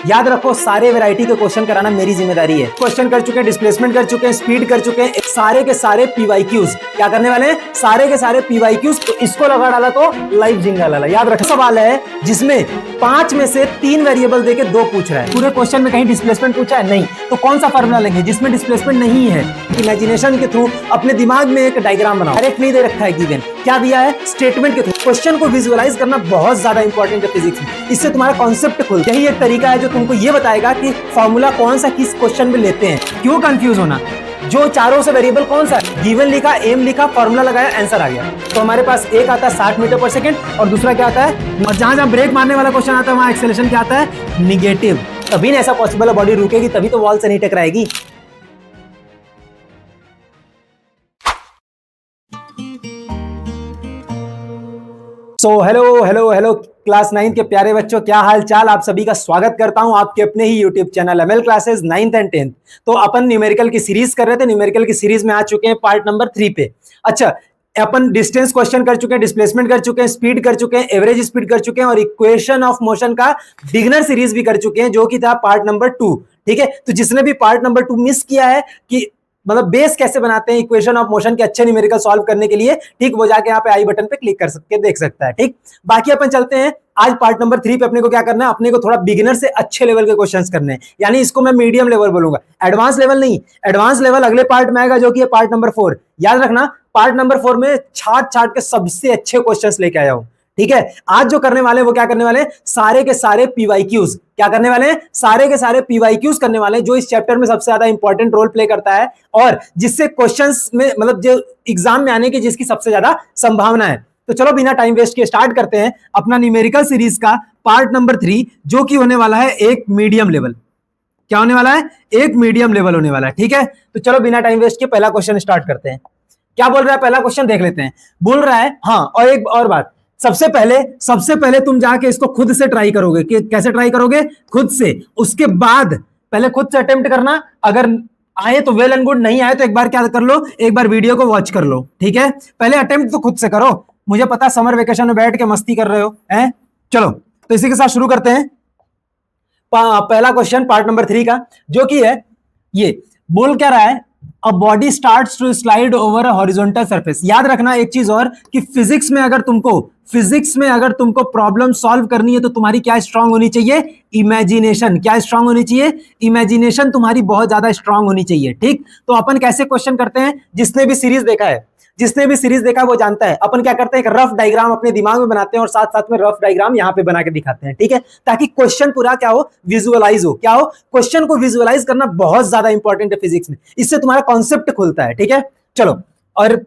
याद रखो, सारे वैरायटी के क्वेश्चन कराना मेरी जिम्मेदारी है। क्वेश्चन कर चुके हैं, डिस्प्लेसमेंट कर चुके हैं, स्पीड कर चुके हैं, सारे के सारे पीवाईक्यूज क्या करने वाले हैं, सारे के सारे पीवाईक्यूज। तो इसको लगा डाला तो लाइव जिंगल वाला। याद रखो, सवाल है जिसमें 5 में से 3 वेरिएबल देके 2 पूछ रहा है। पूरे क्वेश्चन में कहीं डिस्प्लेसमेंट पूछा है नहीं, तो कौन सा फार्मूला लेंगे जिसमें डिस्प्लेसमेंट नहीं है। इमेजिनेशन के थ्रू अपने दिमाग में एक डायग्राम बनाओ। डायरेक्ट नहीं दे रखा है गिवन, क्या दिया है, स्टेटमेंट के थ्रू। क्वेश्चन को विजुअलाइज करना बहुत ज्यादा इंपॉर्टेंट है फिजिक्स में, इससे तुम्हारा कॉन्सेप्ट खुल। यही एक तरीका है जो तुमको ये बताएगा कि फॉर्मूला कौन सा किस क्वेश्चन में लेते हैं। क्यों कंफ्यूज होना, जो चारों से वेरिएबल कौन सा है, गिवन लिखा, एम लिखा, फॉर्मूला लगाया, आंसर आ गया। तो हमारे पास एक आता है 60 मीटर पर सेकंड और दूसरा क्या आता है, और जहां जहां ब्रेक मारने वाला क्वेश्चन आता है वहां एक्सेलरेशन क्या आता है, निगेटिव। तभी ना ऐसा पॉसिबल है, बॉडी रुकेगी तभी तो वॉल से नहीं टकराएगी। हेलो क्लास 9 के प्यारे बच्चों, क्या हाल चाल। आप सभी का स्वागत करता हूं आपके अपने ही YouTube channel ML classes 9th and 10th। तो अपन न्यूमेरिकल की सीरीज कर रहे थे, न्यूमेरिकल की सीरीज में आ चुके हैं पार्ट नंबर 3 पे। अच्छा, अपन डिस्टेंस क्वेश्चन कर चुके हैं, डिस्प्लेसमेंट कर चुके हैं, स्पीड कर चुके हैं, एवरेज स्पीड कर चुके हैं और इक्वेशन ऑफ मोशन का बिगिनर सीरीज भी कर चुके हैं, जो कि था पार्ट नंबर 2। ठीक है, तो जिसने भी पार्ट नंबर 2 मिस किया है कि मतलब बेस कैसे बनाते हैं इक्वेशन ऑफ मोशन के अच्छे न्यूमेरिकल सॉल्व करने के लिए, ठीक, वो जाके यहाँ पे आई बटन पे क्लिक कर सकते देख सकता है। ठीक, बाकी अपन चलते हैं आज पार्ट नंबर 3 पे। अपने को क्या करना है, अपने को थोड़ा बिगिनर से अच्छे लेवल के क्वेश्चंस करने हैं, यानी इसको मैं मीडियम लेवल बोलूंगा, एडवांस लेवल नहीं। एडवांस लेवल अगले पार्ट में आएगा, जो कि है पार्ट नंबर 4। याद रखना, पार्ट नंबर 4 में छाट के सबसे अच्छे क्वेश्चंस लेके आया हूं। ठीक है, आज जो करने वाले वो क्या करने वाले, सारे के सारे पीवाईक्यूज। क्या करने वाले हैं, सारे के सारे पीवाईक्यूज करने वाले हैं, जो इस चैप्टर में सबसे ज्यादा इंपॉर्टेंट रोल प्ले करता है और जिससे क्वेश्चंस में मतलब जो एग्जाम में आने की जिसकी सबसे ज्यादा संभावना है। तो चलो बिना टाइम वेस्ट किए स्टार्ट करते हैं अपना न्यूमेरिकल सीरीज का पार्ट नंबर 3, जो कि होने वाला है एक मीडियम लेवल। क्या होने वाला है, एक मीडियम लेवल होने वाला है। ठीक है, तो चलो बिना टाइम वेस्ट किए पहला क्वेश्चन स्टार्ट करते हैं। क्या बोल रहा है पहला क्वेश्चन, देख लेते हैं। बोल रहा है, हाँ, और एक और बात, सबसे पहले तुम जाके इसको खुद से ट्राई करोगे। कि कैसे ट्राई करोगे, खुद से। उसके बाद पहले खुद से अटेम्प्ट करना, अगर आए तो वेल एंड गुड, नहीं आए तो एक बार क्या कर लो, एक बार वीडियो को वॉच कर लो। ठीक है, पहले अटेम्प्ट तो खुद से करो। मुझे पता समर वेकेशन में बैठ के मस्ती कर रहे हो, हैं। चलो तो इसी के साथ शुरू करते हैं पहला क्वेश्चन पार्ट नंबर 3 का, जो कि है ये। बोल क्या रहा है, a body starts to slide over a horizontal surface. याद रखना एक चीज और, कि फिजिक्स में अगर तुमको प्रॉब्लम सॉल्व करनी है तो तुम्हारी क्या स्ट्रांग होनी चाहिए, इमेजिनेशन। क्या स्ट्रांग होनी चाहिए, इमेजिनेशन तुम्हारी बहुत ज्यादा स्ट्रांग होनी चाहिए। ठीक, तो अपन कैसे क्वेश्चन करते हैं, जिसने भी सीरीज देखा है वो जानता है। अपन क्या करते हैं, एक रफ डायग्राम अपने दिमाग में बनाते हैं और साथ साथ में रफ डायग्राम यहां पे बना के दिखाते हैं। ठीक है, ताकि क्वेश्चन पूरा क्या हो, विजुअलाइज हो। क्या हो, क्वेश्चन को विजुअलाइज करना बहुत ज्यादा इंपॉर्टेंट है फिजिक्स में, इससे तुम्हारा कॉन्सेप्ट खुलता है। ठीक है, चलो, और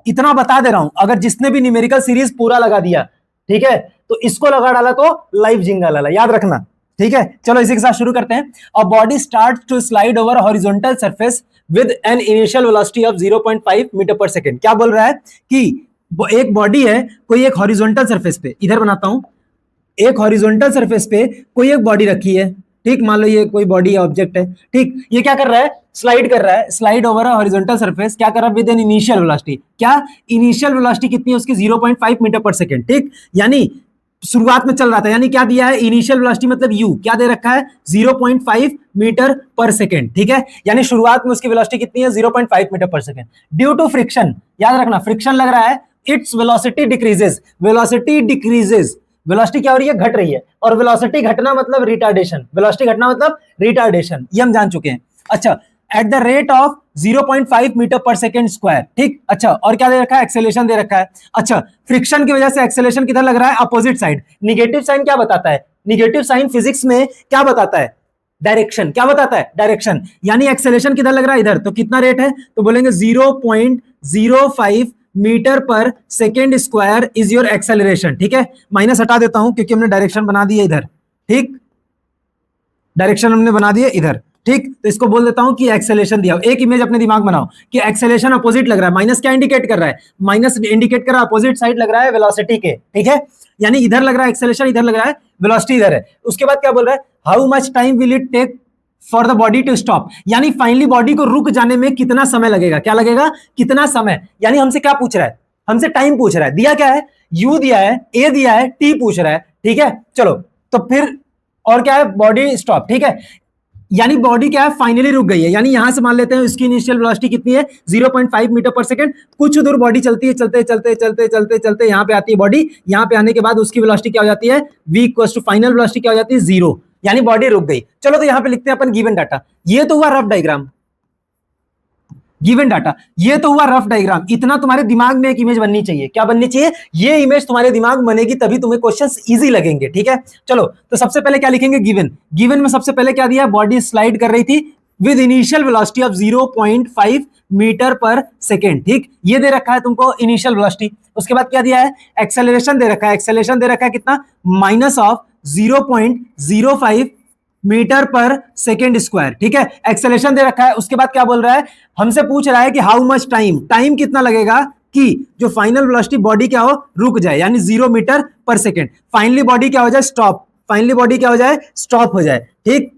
इतना बता दे रहा हूं, अगर जिसने भी न्यूमेरिकल सीरीज पूरा लगा दिया, ठीक है, तो इसको लगा डाला तो लाइव जिंगल वाला। याद रखना, ठीक है। चलो इसी के साथ शुरू करते हैं। A body starts to slide over horizontal surface with an initial velocity of 0.5 metre per second. क्या बोल रहा है कि एक बॉडी है, कोई एक हॉरिजॉन्टल सरफेस पे, इधर बनाता हूं, एक हॉरिजॉन्टल सरफेस पे कोई एक बॉडी रखी है। ठीक, मान लो ये कोई बॉडी ऑब्जेक्ट है। ठीक, ये क्या कर रहा है, स्लाइड कर रहा है, स्लाइड ओवर हॉरिजॉन्टल सरफेस। क्या कर रहा है, विद एन इनिशियल वेलोसिटी। क्या इनिशियल वेलोसिटी कितनी है उसकी, 0.5 मीटर पर सेकेंड। ठीक, यानी शुरुआत में चल रहा था, यानी क्या दिया है, इनिशियल वेलोसिटी मतलब यू, क्या दे रखा है, 0.5 मीटर पर सेकेंड। ठीक है, यानी शुरुआत में उसकी वेलोसिटी कितनी है, 0.5 metre per second. Due to friction, याद रखना फ्रिक्शन लग रहा है, इट्स वेलोसिटी डिक्रीजेस। वेलोसिटी क्या हो रही है, घट रही है, और वेलोसिटी घटना मतलब रिटार्डेशन। वेलोसिटी घटना मतलब रिटार्डेशन, ये हम जान चुके हैं। अच्छा, at the rate of 0.5 metre per second square. ठीक, अच्छा, और क्या दे रखा है, एक्सेलरेशन दे रखा है। अच्छा, फ्रिक्शन की वजह से एक्सेलरेशन किधर लग रहा है, अपोजिट साइड। निगेटिव साइन क्या बताता है, निगेटिव साइन फिजिक्स में क्या बताता है, डायरेक्शन। क्या बताता है, डायरेक्शन। यानी एक्सेलरेशन किधर लग रहा है, इधर। तो कितना रेट है, तो बोलेंगे 0.05 metre per second square is your acceleration. ठीक है, माइनस हटा देता हूं क्योंकि हमने डायरेक्शन बना दी है इधर। ठीक, डायरेक्शन हमने बना दी है इधर। ठीक, तो इसको बोल देता हूं कि एक्सेलरेशन दिया। एक इमेज अपने दिमाग बनाओ कि एक्सेलरेशन अपोजिट लग रहा है। माइनस क्या इंडिकेट कर रहा है, माइनस इंडिकेट कर रहा है अपोजिट साइड लग रहा है वेलोसिटी के। ठीक है, यानी इधर लग रहा है एक्सेलरेशन, इधर लग रहा है वेलोसिटी इधर है। उसके बाद क्या बोल रहा है, how much time will it take for the body to stop. यानी फाइनली बॉडी को रुक जाने में कितना समय लगेगा। क्या लगेगा, कितना समय। यानी हमसे क्या पूछ रहा है, हमसे टाइम पूछ रहा है। दिया क्या है, यू दिया है, ए दिया है, टी पूछ रहा है। ठीक है, चलो तो फिर और क्या है, बॉडी स्टॉप, ठीक है। यानी बॉडी क्या है, फाइनली रुक गई है। यानी यहां से मान लेते हैं इसकी इनिशियल वेलोसिटी कितनी है, 0.5 मीटर पर सेकंड। कुछ दूर बॉडी चलती है, चलते चलते चलते चलते चलते यहां पे आती है बॉडी। यहां पे आने के बाद उसकी वेलोसिटी क्या हो जाती है, v equal to final velocity क्या हो जाती है, 0। यानी बॉडी रुक गई। चलो तो यहां पे लिखते हैं अपन गिवन डाटा। ये तो हुआ रफ डायग्राम, गिवन डाटा, ये तो हुआ रफ डायग्राम। इतना तुम्हारे दिमाग में एक इमेज बननी चाहिए। क्या बननी चाहिए, ये इमेज तुम्हारे दिमाग में बनेगी तभी तुम्हें क्वेश्चंस इजी लगेंगे, ठीक है। चलो तो सबसे पहले क्या लिखेंगे, गिवन। गिवन में सबसे पहले क्या दिया, बॉडी स्लाइड कर रही थी with initial velocity of 0.5 metre per second, ठीक। ये दे रखा है तुमको इनिशियल वेलोसिटी। उसके बाद क्या दिया है, एक्सेलरेशन दे रखा है। एक्सेलरेशन दे रखा है कितना, minus of 0.05 metre per second square, ठीक है। एक्सेलरेशन दे रखा है। उसके बाद क्या बोल रहा है, हमसे पूछ रहा है कि हाउ मच टाइम, टाइम कितना लगेगा कि जो फाइनल वेलोसिटी बॉडी क्या हो, रुक जाए, यानी 0 metre per second. Finally body क्या हो जाए, स्टॉप। फाइनली बॉडी क्या हो जाए, स्टॉप हो जाए, ठीक।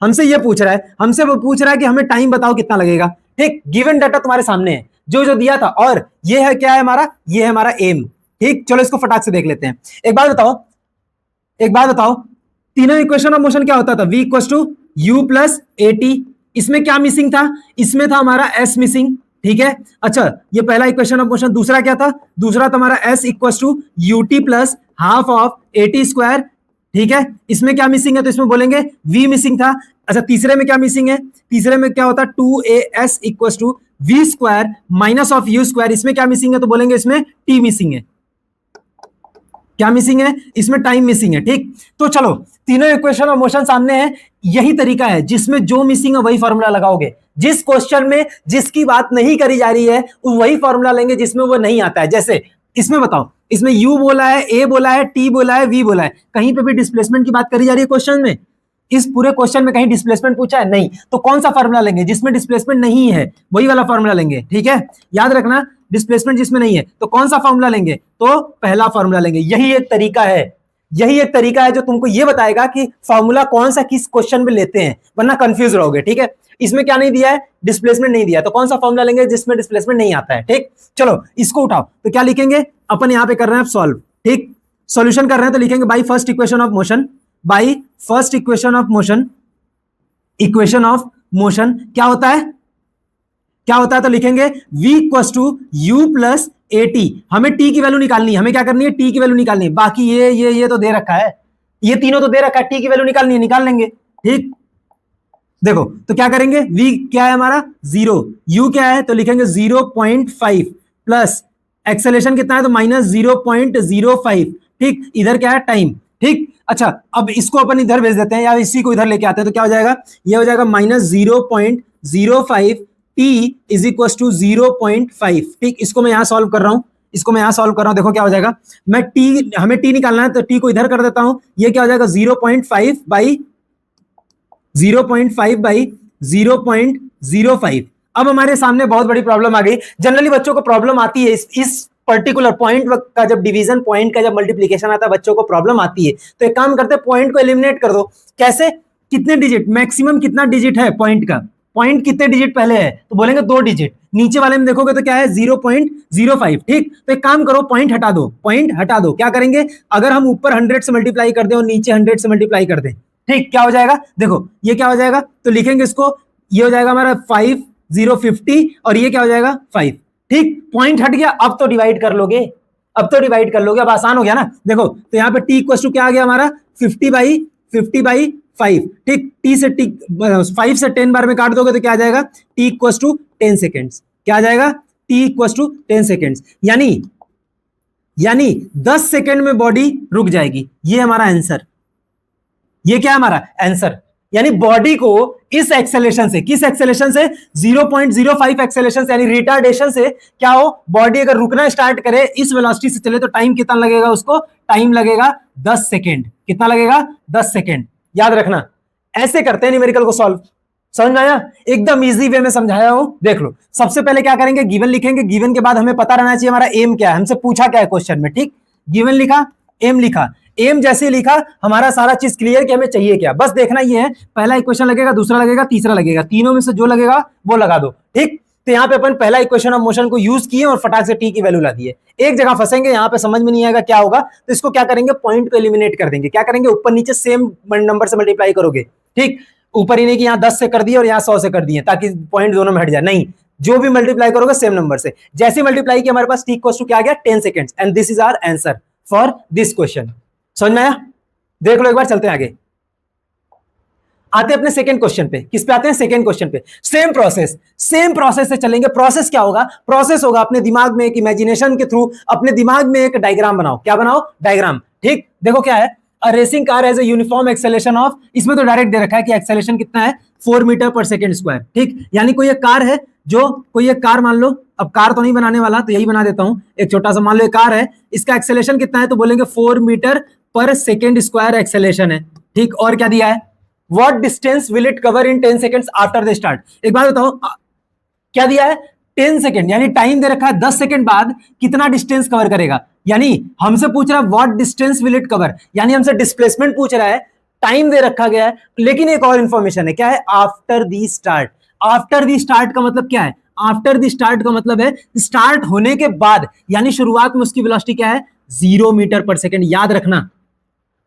हमसे ये पूछ रहा है, हमसे वो पूछ रहा है कि हमें टाइम बताओ कितना लगेगा, ठीक। गिवन डाटा तुम्हारे सामने है, जो जो दिया था। और ये है क्या है हमारा, ये है हमारा एम, ठीक। चलो इसको फटाक से देख लेते हैं। एक बात बताओ, एक बात बताओ, तीनों इक्वेशन ऑफ मोशन क्या होता था, v equal to u plus a t. इसमें क्या मिसिंग था, इसमें था हमारा s मिसिंग, ठीक है। अच्छा, ये पहला इक्वेशन ऑफ मोशन। दूसरा क्या था, दूसरा था हमारा s equal to u t plus half of a t square, ठीक है। इसमें क्या मिसिंग है, तो इसमें बोलेंगे v मिसिंग था। अच्छा, तीसरे में क्या मिसिंग है, तीसरे में क्या होता है, 2as equal to v square minus of u square. इसमें क्या मिसिंग है, तो बोलेंगे इसमें t मिसिंग है। क्या मिसिंग है, इसमें टाइम मिसिंग है, ठीक। तो चलो, तीनों इक्वेशन ऑफ मोशन सामने है। यही तरीका है जिसमें जो मिसिंग है वही फॉर्मूला लगाओगे। जिस क्वेश्चन में जिसकी बात नहीं करी जा रही है वही फॉर्मूला लेंगे जिसमें वो नहीं आता है। जैसे इसमें बताओ, इसमें u बोला है, a बोला है, t बोला है, v बोला है, कहीं पे भी डिस्प्लेसमेंट की बात करी जा रही है क्वेश्चन में? इस पूरे क्वेश्चन में कहीं डिस्प्लेसमेंट पूछा है? नहीं। तो कौन सा फॉर्मूला लेंगे, जिसमें डिस्प्लेसमेंट नहीं है वही वाला फॉर्मूला लेंगे, ठीक है। याद रखना, डिस्प्लेसमेंट जिसमें नहीं है तो कौन सा फॉर्मूला लेंगे, तो पहला फॉर्मूला लेंगे। यही एक तरीका है, यही एक तरीका है जो तुमको ये बताएगा कि फॉर्मूला कौन सा किस क्वेश्चन में लेते हैं, वरना कंफ्यूज रहोगे, ठीक है। इसमें क्या नहीं दिया है, डिस्प्लेसमेंट नहीं दिया, तो कौन सा फॉर्मूला लेंगे जिसमें डिस्प्लेसमेंट नहीं आता है, ठीक। चलो इसको उठाओ, तो क्या लिखेंगे अपन, यहां पे कर रहे हैं सॉल्व, ठीक। सॉल्यूशन कर रहे हैं तो लिखेंगे by first equation of motion, by first equation of motion. Equation of motion क्या होता है, क्या होता है, तो लिखेंगे v equal to u plus a t. हमें t की वैल्यू निकालनी है, हमें क्या करनी है, t की वैल्यू निकालनी है। बाकी ये तो दे रखा है, ये तीनों तो दे रखा है, t की वैल्यू निकालनी है, निकाल लेंगे, ठीक। देखो तो क्या करेंगे, v क्या है हमारा 0, u क्या है, तो लिखेंगे 0.5 प्लस एक्सेलेरेशन कितना है, तो माइनस 0.05, ठीक। इधर क्या है, टाइम, ठीक। अच्छा, अब इसको अपन इधर भेज देते हैं या इसी को इधर लेके आते हैं, तो क्या हो जाएगा, ये हो जाएगा minus 0.05 t is equal to 0.5, ठीक। इसको मैं यहां सॉल्व कर रहा हूं, इसको मैं यहां सॉल्व कर रहा हूं। देखो क्या हो जाएगा, मैं t, हमें t निकालना है तो t को इधर कर देता हूं। ये क्या हो जाएगा, 0.5 बाई 0.05। अब हमारे सामने बहुत बड़ी प्रॉब्लम आ गई। जनरली बच्चों को प्रॉब्लम आती है इस पर्टिकुलर पॉइंट का, जब डिवीजन पॉइंट का जब मल्टीप्लीकेशन आता है बच्चों को प्रॉब्लम आती है। तो एक काम करते हैं, पॉइंट को एलिमिनेट कर दो। कैसे, कितने डिजिट, मैक्सिमम कितना डिजिट है पॉइंट का, पॉइंट कितने डिजिट पहले है, तो बोलेंगे 2 डिजिट। नीचे वाले में देखोगे तो क्या है, 0.05, ठीक। तो एक काम करो, पॉइंट हटा दो, पॉइंट हटा दो। क्या करेंगे, अगर हम ऊपर 100 से मल्टीप्लाई कर दें और नीचे 100 से मल्टीप्लाई कर दें, ठीक, क्या हो जाएगा, देखो ये क्या हो जाएगा, तो लिखेंगे इसको, ये हो जाएगा हमारा 5050 और ये क्या हो जाएगा 5, ठीक। पॉइंट हट गया, अब तो डिवाइड कर लोगे, अब तो डिवाइड कर लोगे, अब आसान हो गया ना। देखो तो यहाँ पे t इक्वल टू क्या आ गया हमारा 50/5, ठीक। t से t 5 से 10 बार में काट दोगे तो क्या आ जाएगा, t इक्वल टू 10 सेकेंड्स। क्या आ जाएगा, t इक्वल टू 10 सेकेंड्स, यानी 10 सेकेंड में बॉडी रुक जाएगी। ये हमारा आंसर, ये क्या है हमारा आंसर। यानी बॉडी को इस एक्सेलरेशन से, किस एक्सेलरेशन से, 0.05 एक्सेलरेशन से, यानी रिटार्डेशन से क्या हो, बॉडी अगर रुकना स्टार्ट करे इस वेलोसिटी से चले तो टाइम कितना लगेगा उसको, टाइम लगेगा 10 सेकेंड। कितना लगेगा, 10 सेकेंड। याद रखना, ऐसे करते हैं न्यूमेरिकल को सॉल्व। समझ में आया, एकदम इजी वे में समझाया हूं, देख लो। सबसे पहले क्या करेंगे, गिवन लिखेंगे। गिवन के बाद हमें पता रहना चाहिए हमारा एम क्या है, हमसे पूछा क्या है क्वेश्चन में, ठीक। गिवन लिखा, एम लिखा, एम जैसे लिखा, हमारा सारा चीज क्लियर कि हमें चाहिए क्या। बस देखना ये है, पहला इक्वेशन लगेगा, दूसरा लगेगा, तीसरा लगेगा, तीनों में से जो लगेगा वो लगा दो, ठीक। तो यहाँ पे अपन पहला इक्वेशन ऑफ मोशन को यूज किए और फटाक से टी की वैल्यू ला दिए। एक जगह फंसेंगे, यहाँ पे समझ में नहीं आएगा क्या होगा, तो इसको क्या करेंगे, पॉइंट को एलिमिनेट कर देंगे। क्या करेंगे, ऊपर नीचे सेम नंबर से मल्टीप्लाई करोगे, ठीक। ऊपर ही नहीं कि यहाँ 10 से कर दिए और यहाँ 100 से कर दिए ताकि पॉइंट दोनों में हट जाए, नहीं, जो भी मल्टीप्लाई करोगे सेम नंबर से। जैसे मल्टीप्लाई किया हमारे पास टी इक्वल टू क्या आ गया, 10 seconds, and this is our answer for this question. समझ में आया? देख लो एक बार, चलते हैं आगे। आते हैं अपने सेकंड क्वेश्चन पे। किस पे आते हैं, सेकंड क्वेश्चन पे। सेम प्रोसेस से चलेंगे। प्रोसेस क्या होगा, प्रोसेस होगा अपने दिमाग में एक इमेजिनेशन के थ्रू अपने दिमाग में एक डायग्राम बनाओ। क्या बनाओ, डायग्राम, ठीक। देखो क्या है, अ racing car has a uniform acceleration of, इसमें तो डायरेक्ट दे रखा है कि एक्सेलरेशन कितना है, 4 मीटर पर सेकंड स्क्वायर, ठीक। यानी कोई एक कार है, जो कोई एक कार मान लो, अब कार तो नहीं बनाने वाला तो यही बना देता हूं, एक छोटा सा मान लो एक कार है, इसका एक्सेलरेशन कितना है, तो बोलेंगे 4 metre per second square acceleration है, ठीक। और क्या दिया है, what distance will it cover in 10 seconds after the start. एक बात बताओ, क्या दिया है, 10 सेकंड, यानी टाइम दे रखा है 10 सेकंड बाद कितना डिस्टेंस कवर करेगा। यानी हमसे पूछ रहा है what distance will it cover, यानी हमसे डिस्प्लेसमेंट पूछ रहा है, टाइम दे रखा गया है, लेकिन एक और इंफॉर्मेशन है, क्या है, after the start. After the start का मतलब क्या है, आफ्टर द स्टार्ट का मतलब है स्टार्ट होने के बाद, यानी शुरुआत में उसकी वेलोसिटी क्या है, 0 मीटर पर सेकंड। याद रखना,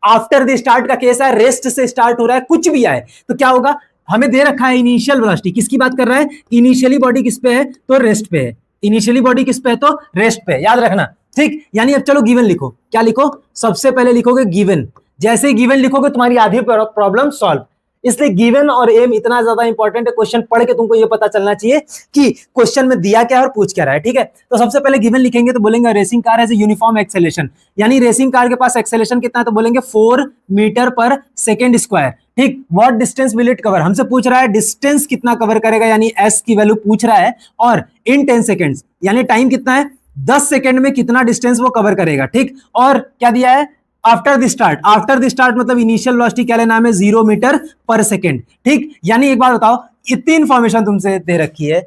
आफ्टर द स्टार्ट का केस है, रेस्ट से स्टार्ट हो रहा है, कुछ भी आए तो क्या होगा, हमें दे रखा है इनिशियल वेलोसिटी, किसकी बात कर रहा है, इनिशियली बॉडी किस पे है, तो रेस्ट पे है, इनिशियली बॉडी किस पे है, तो रेस्ट पे, याद रखना, ठीक। यानी अब चलो गिवन लिखो। क्या लिखो, सबसे पहले लिखोगे गिवन। जैसे गिवन लिखोगे तुम्हारी आधी प्रॉब्लम सॉल्व। इसलिए गिवन और एम इतना ज्यादा इंपॉर्टेंट है, क्वेश्चन पढ़ के तुमको ये पता चलना चाहिए कि क्वेश्चन में दिया क्या है और पूछ क्या रहा है, ठीक है। तो सबसे पहले गिवन लिखेंगे तो बोलेंगे racing car has a uniform acceleration, यानी रेसिंग कार के पास एक्सेलरेशन कितना है, तो बोलेंगे 4 मीटर पर सेकंड स्क्वायर, ठीक। What distance will it cover, हमसे पूछ रहा है डिस्टेंस कितना कवर करेगा, यानी एस की वैल्यू पूछ रहा है, और इन 10 सेकंड्स, यानी टाइम कितना है, 10 सेकंड में कितना डिस्टेंस वो कवर करेगा, ठीक। और क्या दिया है, after the start, after the start मतलब इनिशियल वेलोसिटी क्या लेना है, 0 मीटर पर सेकंड, ठीक। यानी एक बात बताओ, इतनी इंफॉर्मेशन तुमसे दे रखी है,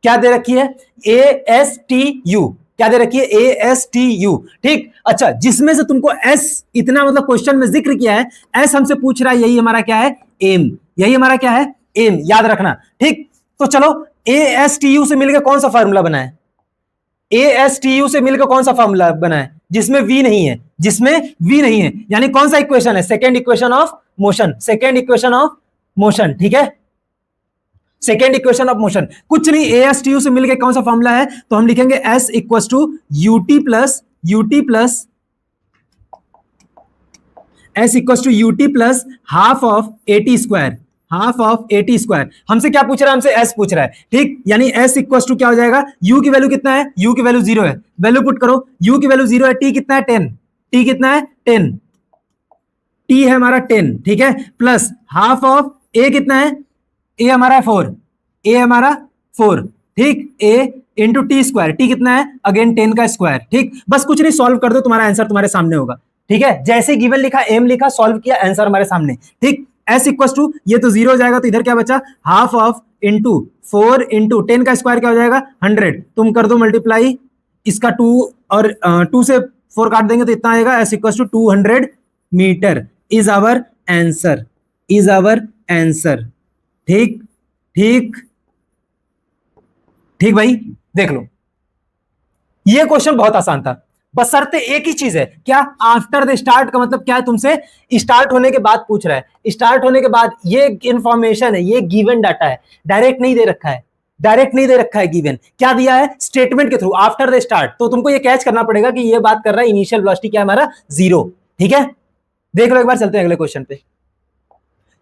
क्या दे रखी है, ASTU, क्या दे रखी है, ASTU, ठीक। अच्छा, जिसमें से तुमको S इतना मतलब क्वेश्चन में जिक्र किया है, S हमसे पूछ रहा है, यही हमारा क्या है, एम, यही हमारा क्या है, एम, याद रखना, ठीक। तो चलो ASTU से मिलकर कौन सा फॉर्मूला बना है, ASTU से मिलकर कौन सा फॉर्मूला बना है, जिसमें V नहीं है, जिसमें V नहीं है, यानी कौन सा इक्वेशन है, second equation of motion, second equation of motion, ठीक है, सेकेंड इक्वेशन ऑफ मोशन। कुछ नहीं, ASTU से मिलकर कौन सा फॉर्मूला है, तो हम लिखेंगे S equal to UT plus S equal to UT plus half of AT square, half of AT square. हमसे क्या पूछ रहा है, हमसे S पूछ रहा है, ठीक। यानी S इक्वल टू क्या हो जाएगा, U की वैल्यू कितना है, U की वैल्यू 0 है, वैल्यू पुट करो, U की वैल्यू 0 है, T कितना है, 10, T कितना है, 10, T है हमारा 10, ठीक है, प्लस हाफ ऑफ A कितना है, A हमारा 4, A हमारा 4, ठीक, A into T square, T कितना है, अगेन 10 का स्क्वायर, ठीक। बस कुछ नहीं, सॉल्व कर दो, तुम्हारा आंसर तुम्हारे सामने होगा, ठीक है। जैसे गिवन लिखा, एम लिखा, सॉल्व किया, आंसर हमारे सामने, ठीक। S इक्वल टू, ये तो 0 हो जाएगा, तो इधर क्या बचा, हाफ ऑफ इंटू 4 इंटू 10 का स्क्वायर क्या हो जाएगा, 100। तुम कर दो मल्टीप्लाई, इसका 2 और 2 से 4 काट देंगे तो इतना आएगा, S equal to 200 metre is our answer, is our answer, ठीक ठीक ठीक भाई। देख लो, ये क्वेश्चन बहुत आसान था, बशर्ते एक ही चीज है, क्या, आफ्टर द स्टार्ट का मतलब क्या है, तुमसे स्टार्ट होने के बाद पूछ रहा है, स्टार्ट होने के बाद, ये इंफॉर्मेशन है, ये गिवन डाटा है, डायरेक्ट नहीं दे रखा है, डायरेक्ट नहीं दे रखा है गिवन, क्या दिया है, स्टेटमेंट के थ्रू, आफ्टर द स्टार्ट। तो तुमको ये कैच करना पड़ेगा कि ये बात कर रहा है इनिशियल वेलोसिटी क्या है हमारा, 0, ठीक है। देख लो एक बार, चलते हैं अगले क्वेश्चन पे।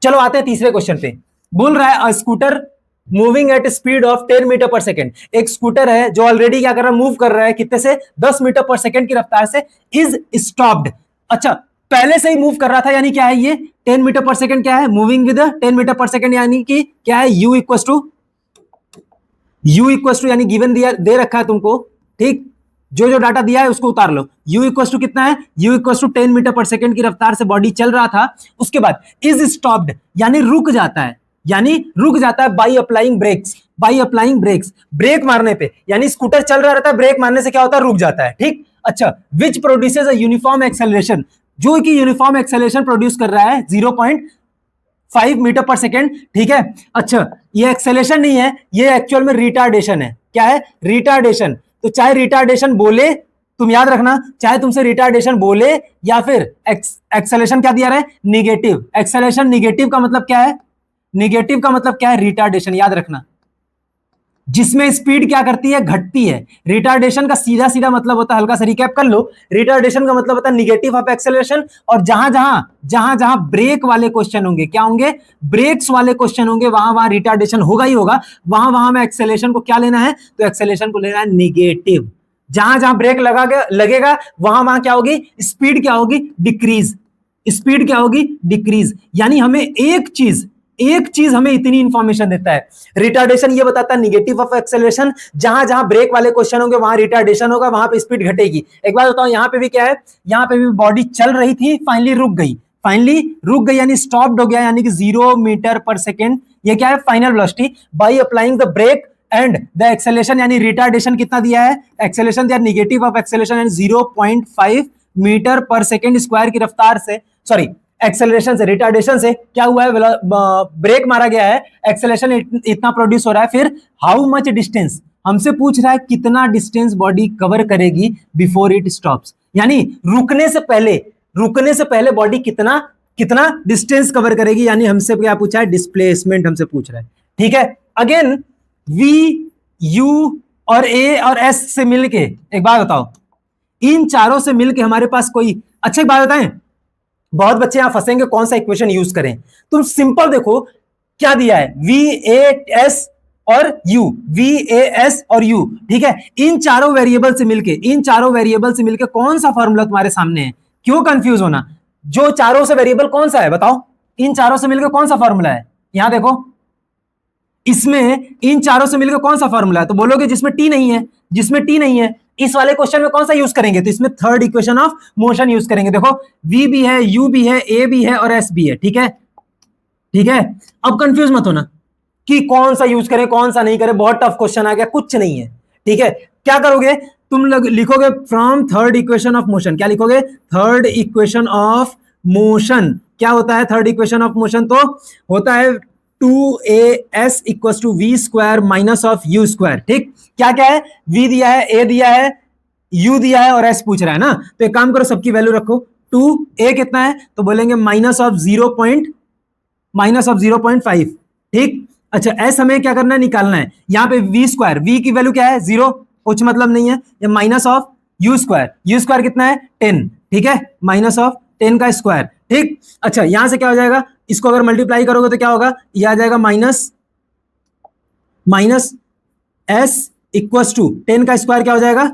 चलो आते हैं तीसरे क्वेश्चन पे। बोल रहा है scooter moving at speed of 10 metre per second, एक स्कूटर है जो ऑलरेडी क्या कर रहा है, मूव कर रहा है, कितने से, 10 मीटर पर सेकंड की रफ्तार से, इज स्टॉप्ड। अच्छा, पहले से ही मूव कर रहा था, यानी क्या है, ये 10 मीटर पर सेकंड क्या है, moving with 10 metre per second, यानी कि क्या है, u इक्वल टू यानी गिवन दिया, दे रखा है तुमको, ठीक। जो जो डाटा दिया है उसको उतार लो। u इक्वल टू कितना है, u equal to 10 metre per second की रफ्तार से बॉडी चल रहा था, उसके बाद इज स्टॉप्ड यानी रुक जाता है, यानी रुक जाता है by applying brakes, by applying brakes, brake मारने पे, यानी स्कूटर चल रहा रहता है, ब्रेक मारने से क्या होता है, रुक जाता है, ठीक। अच्छा, which produces a uniform acceleration, जो कि यूनिफॉर्म एक्सेलरेशन प्रोड्यूस कर रहा है 5 मीटर पर सेकेंड, ठीक है। अच्छा, ये एक्सेलेरेशन नहीं है, ये एक्चुअल में रिटार्डेशन है। क्या है? रिटार्डेशन। तो चाहे रिटार्डेशन बोले, तुम याद रखना, चाहे तुमसे रिटार्डेशन बोले या फिर एक्सेलेरेशन क्या दिया रहा है? निगेटिव। एक्सेलेरेशन निगेटिव का मतलब क्या है? निगेटिव का मतलब क्या है? रिटार्डेशन। याद रखना, जिसमें स्पीड क्या करती है? घटती है। रिटार्डेशन का सीधा सीधा मतलब होता है, हल्का सा रिकैप कर लो, रिटार्डेशन का मतलब होता है निगेटिव ऑफ एक्सेलरेशन। और जहां ब्रेक वाले क्वेश्चन होंगे, क्या होंगे? ब्रेक्स वाले क्वेश्चन होंगे, वहां रिटार्डेशन होगा ही होगा। वहां में एक्सेलरेशन को क्या लेना है? तो एक्सेलरेशन को लेना है निगेटिव। जहां ब्रेक लगेगा वहां क्या होगी? स्पीड क्या होगी? डिक्रीज। स्पीड क्या होगी? डिक्रीज। यानी हमें एक चीज हमें इतनी इंफॉर्मेशन देता है। रिटार्डेशन ये बताता है निगेटिव ऑफ एक्सेलरेशन। जहां ब्रेक वाले क्वेश्चन होंगे वहां रिटार्डेशन होगा, वहां पे स्पीड घटेगी। एक बात बताओ, यहां पे भी क्या है? यहां पे भी बॉडी चल रही थी, फाइनली रुक गई यानी स्टॉप्ड हो गया, यानी कि 0 मीटर पर सेकेंड। ये क्या है? Final velocity by applying the brake and the acceleration. यानी रिटार्डेशन कितना दिया है? एक्सेलरेशन दिया निगेटिव ऑफ एक्सेलरेशन यानी 0.5 मीटर पर सेकेंड स्क्वायर की रफ्तार से, सॉरी एक्सेलरेशन से, रिटार्डेशन से क्या हुआ है? ब्रेक मारा गया है, एक्सेलरेशन इतना प्रोड्यूस हो रहा है। फिर हाउ मच डिस्टेंस, हमसे पूछ रहा है कितना डिस्टेंस बॉडी कवर करेगी बिफोर इट स्टॉप्स। यानी रुकने से पहले बॉडी कितना डिस्टेंस कवर करेगी। यानी हमसे क्या पूछा है? डिस्प्लेसमेंट हमसे पूछ रहा है, ठीक है। अगेन वी, यू और ए और एस से मिलके, एक बात बताओ, इन चारों से मिलके हमारे पास कोई, अच्छा एक बात बताएं, बहुत बच्चे यहां फंसेंगे कौन सा इक्वेशन यूज करें। तुम सिंपल देखो क्या दिया है, वी ए एस और यू, वी ए एस और यू, ठीक है। इन चारों वेरिएबल से मिलके कौन सा फॉर्मूला तुम्हारे सामने है? क्यों कंफ्यूज होना? जो चारों से वेरिएबल कौन सा है बताओ? इन चारों से मिलकर कौन सा फॉर्मूला है? यहां देखो, इसमें इन चारों से मिलकर कौन सा फॉर्मूला है? तो बोलोगे जिसमें टी नहीं है। इस वाले क्वेश्चन में कौन सा यूज करेंगे? तो इसमें third equation of motion use करेंगे। देखो, v भी है, u भी है, a भी है और s भी है, ठीक है। अब कंफ्यूज मत होना कि कौन सा यूज करें कौन सा नहीं करें, बहुत टफ क्वेश्चन आ गया, कुछ नहीं है, ठीक है। क्या करोगे तुम? लिखोगे from third equation of motion. क्या लिखोगे? Third equation of motion. क्या होता है थर्ड इक्वेशन ऑफ मोशन? तो होता है 2as equal to v square minus of u square, ठीक। क्या है? v दिया है, a दिया है, u दिया है और s पूछ रहा है ना। तो एक काम करो, सबकी वैल्यू रखो। 2a कितना है? तो बोलेंगे माइनस ऑफ 0.5, ठीक। अच्छा, s हमें क्या करना है? निकालना है। यहां पे v स्क्वायर, v की वैल्यू क्या है? 0, कुछ मतलब नहीं है। ये माइनस ऑफ u स्क्वायर कितना है? 10, ठीक है। माइनस ऑफ 10 का स्क्वायर, ठीक। अच्छा, यहां से क्या हो जाएगा? इसको अगर मल्टीप्लाई करोगे तो क्या होगा? यह आ जाएगा माइनस s इक्वल टू 10 का स्क्वायर क्या हो जाएगा?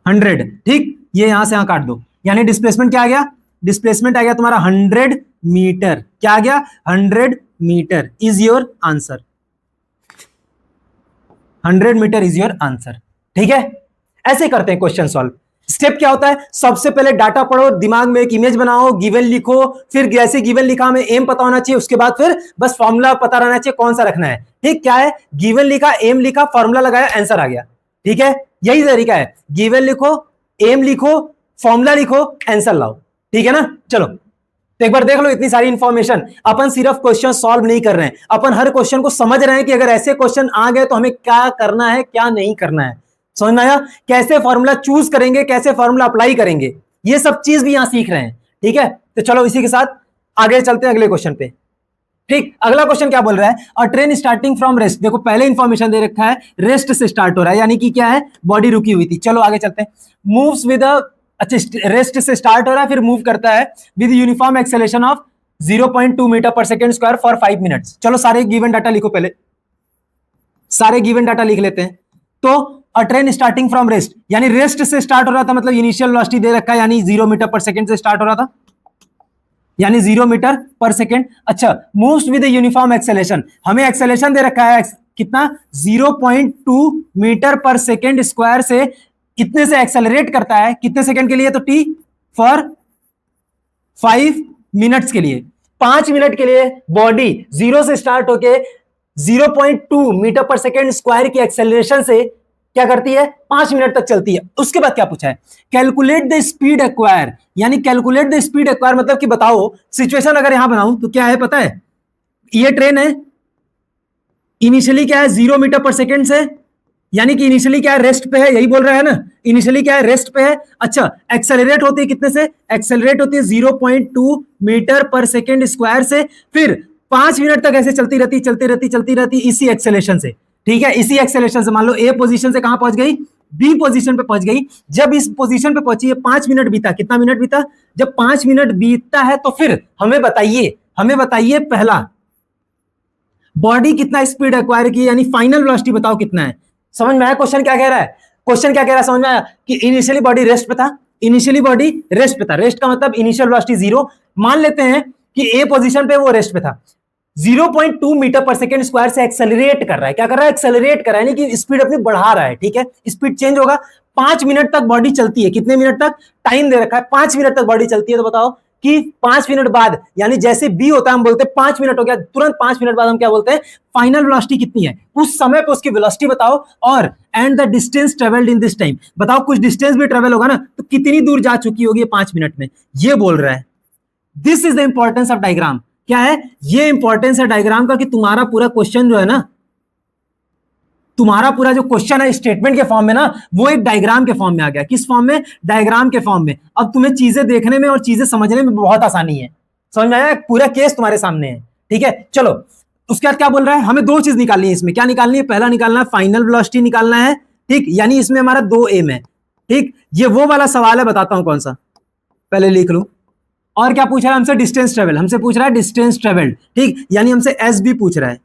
100, ठीक। ये यहां से यहां काट दो, यानी डिस्प्लेसमेंट क्या आ गया? डिस्प्लेसमेंट आ गया तुम्हारा 100 मीटर। क्या आ गया? 100 metre is your answer. 100 metre is your answer, ठीक है। ऐसे करते हैं क्वेश्चन सॉल्व। स्टेप क्या होता है? सबसे पहले डाटा पढ़ो, दिमाग में एक इमेज बनाओ, गिवन लिखो, फिर जैसे गिवन लिखा हमें एम पता होना चाहिए, उसके बाद फिर बस फॉर्मूला पता रहना चाहिए कौन सा रखना है, ठीक। क्या है? गिवन लिखा, एम लिखा, फॉर्मूला लगाया, आंसर आ गया, ठीक है। यही तरीका है, गिवन लिखो, एम लिखो, फॉर्मूला लिखो, आंसर लाओ, ठीक है ना। चलो तो एक बार देख लो, इतनी सारी इंफॉर्मेशन। अपन सिर्फ क्वेश्चन सॉल्व नहीं कर रहे हैं, अपन हर क्वेश्चन को समझ रहे हैं कि अगर ऐसे क्वेश्चन आ गए तो हमें क्या करना है, क्या नहीं करना है। समझ में आया? कैसे फॉर्मूला चूज करेंगे, कैसे फॉर्मूला अप्लाई करेंगे, ये सब चीज भी यहां सीख रहे हैं, ठीक है। तो चलो इसी के साथ आगे चलते हैं अगले क्वेश्चन पे, ठीक। अगला क्वेश्चन क्या बोल रहा है? अ ट्रेन स्टार्टिंग फ्रॉम रेस्ट। देखो पहले इंफॉर्मेशन दे रखा है, रेस्ट से स्टार्ट हो रहा है, यानी कि क्या है? बॉडी रुकी हुई थी। चलो आगे चलते हैं। मूव्स विद अ, अच्छा रेस्ट से स्टार्ट हो रहा है, फिर मूव करता है with uniform acceleration of 0.2 metre per second square for 5 minutes. चलो सारे गिवन डाटा लिखो, पहले सारे गिवन डाटा लिख लेते हैं। तो अ ट्रेन स्टार्टिंग फ्रॉम रेस्ट, यानी रेस्ट से स्टार्ट हो रहा था, मतलब इनिशियल वेलोसिटी दे रखा है, यानी 0 मीटर पर सेकेंड से स्टार्ट हो रहा था, यानी 0 मीटर पर सेकेंड। अच्छा, मूव्स विद यूनिफॉर्म एक्सेलरेशन, हमें एक्सेलरेशन दे रखा है कितना? 0.2 मीटर पर सेकेंड स्क्वायर से कितने से एक्सेलरेट करता है? कितने सेकेंड के लिए? तो टी फॉर 5 मिनट्स के लिए। 5 मिनट के लिए बॉडी 0 से स्टार्ट होके 0.2 मीटर पर सेकेंड स्क्वायर की एक्सेलरेशन से क्या करती है, 5 मिनट तक चलती है। उसके बाद क्या पूछा है, कैलकुलेट द स्पीड एक्वायर, यानी कैलकुलेट द स्पीड एक्वायर मतलब कि बताओ सिचुएशन अगर यहां बनाऊं तो क्या है पता है, ये ट्रेन है, इनिशियली क्या है 0 मीटर पर सेकेंड से, यानी कि इनिशियली क्या है रेस्ट पे है, यही बोल रहा है ना, इनिशियली क्या है रेस्ट पे है। अच्छा एक्सेलरेट होती है कितने से, एक्सेलरेट होती है 0.2 मीटर पर सेकेंड स्क्वायर से, फिर 5 मिनट तक ऐसे चलती रहती इसी एक्सेलेरेशन से, ठीक है, इसी एक्सेलेरेशन से। मान लो ए पोजीशन से कहां पहुंच गई, बी पोजीशन पे पहुंच गई। जब इस पोजीशन पे पहुंची है 5 मिनट बीता, कितना मिनट बीता, जब 5 मिनट बीतता है तो फिर हमें बताइए पहला बॉडी कितना स्पीड एक्वायर की, यानी फाइनल वेलोसिटी बताओ कितना है। समझ में आया क्वेश्चन क्या कह रहा है, क्वेश्चन क्या कह रहा है समझ में आया, कि इनिशियली बॉडी रेस्ट पे था, इनिशियली बॉडी रेस्ट पे था, रेस्ट का मतलब इनिशियल वेलोसिटी 0, मान लेते हैं कि ए पोजीशन पे वो रेस्ट पे था, 0.2 मीटर पर सेकेंड स्क्वायर से एक्सेलरेट कर रहा है, क्या कर रहा है, एक्सेलरेट कर रहा है, यानी कि स्पीड अपनी बढ़ा रहा है, ठीक है, स्पीड चेंज होगा। 5 मिनट तक बॉडी चलती है, कितने मिनट तक, टाइम दे रखा है 5 मिनट तक बॉडी चलती है, तो बताओ कि 5 मिनट बाद, यानी जैसे बी होता है हम बोलते हैं 5 मिनट हो गया, तुरंत 5 मिनट बाद हम क्या बोलते हैं, फाइनल वेलोसिटी कितनी है, उस समय पे उसकी वेलोसिटी बताओ, और and the distance travelled in this time, बताओ कुछ डिस्टेंस भी ट्रेवल होगा ना, तो कितनी दूर जा चुकी होगी 5 मिनट में, ये बोल रहा है। This is the importance of diagram, क्या है ये इंपॉर्टेंस है डायग्राम का, कि तुम्हारा पूरा क्वेश्चन जो है ना, तुम्हारा पूरा जो क्वेश्चन है स्टेटमेंट के फॉर्म में ना, वो एक डायग्राम के फॉर्म में आ गया। किस फॉर्म में, डायग्राम के फॉर्म में। अब तुम्हें चीजें देखने में और चीजें समझने में बहुत आसानी है, समझ में आया, पूरा केस तुम्हारे सामने है, ठीक है। चलो उसके बाद क्या बोल रहा है, हमें 2 चीज निकालनी है इसमें, क्या निकालनी है, पहला निकालना है फाइनल वेलोसिटी निकालना है, ठीक, यानी इसमें हमारा 2 एम है, ठीक, ये वो वाला सवाल है, बताता हूं कौन सा, पहले लिख लूं। और क्या पूछ रहा है हमसे, डिस्टेंस ट्रेवल, हमसे पूछ रहा है डिस्टेंस ट्रेवल, ठीक, यानी हमसे एस भी पूछ रहा है।